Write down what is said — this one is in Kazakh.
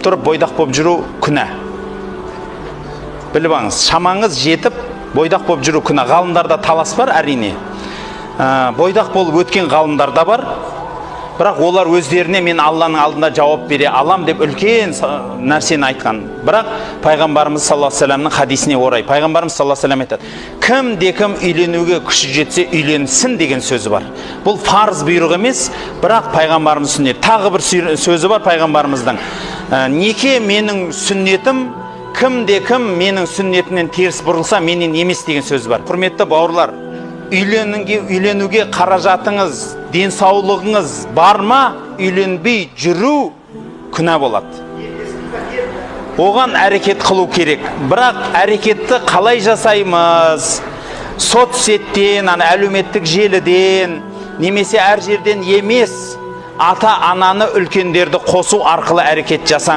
тұрып бойдақ болып жүру күнә. Біліп алыңыз, шамаңыз жетіп бойдақ болып жүру күнә. Ғалымдарда талас бар, әрине. Бойдақ болып өткен ғалымдар да бар. Бірақ олар өздеріне мен Алланың алдында жауап бере алам деп үлкен нәрсені айтқан. Бірақ пайғамбарымыз саллаллаху алейхи вассаламның хадисіне орай, пайғамбарымыз саллаллаху алейхи вассалам айтады: кім үйленуге күші жетсе үйленсін деген сөзі бар. Бұл парыз бұйрық емес, бірақ пайғамбарымыз сүннет. Тағы бір сөзі бар пайғамбарымыздың: неке менің сүннетім, кім менің сүннетімнен теріс бұрылса менен емес деген сөзі бар. Құрметті бауырлар, үйленуге қаражатыңыз, денсаулығыңыз бар ма, үйленбей жүру күнә болады. Оған әрекет қылу керек. Бірақ әрекетті қалай жасаймыз? Соцсеттен, әлеуметтік желіден, немесе әр жерден емес, ата-ананы, үлкендерді қосу арқылы әрекет жасаңыз.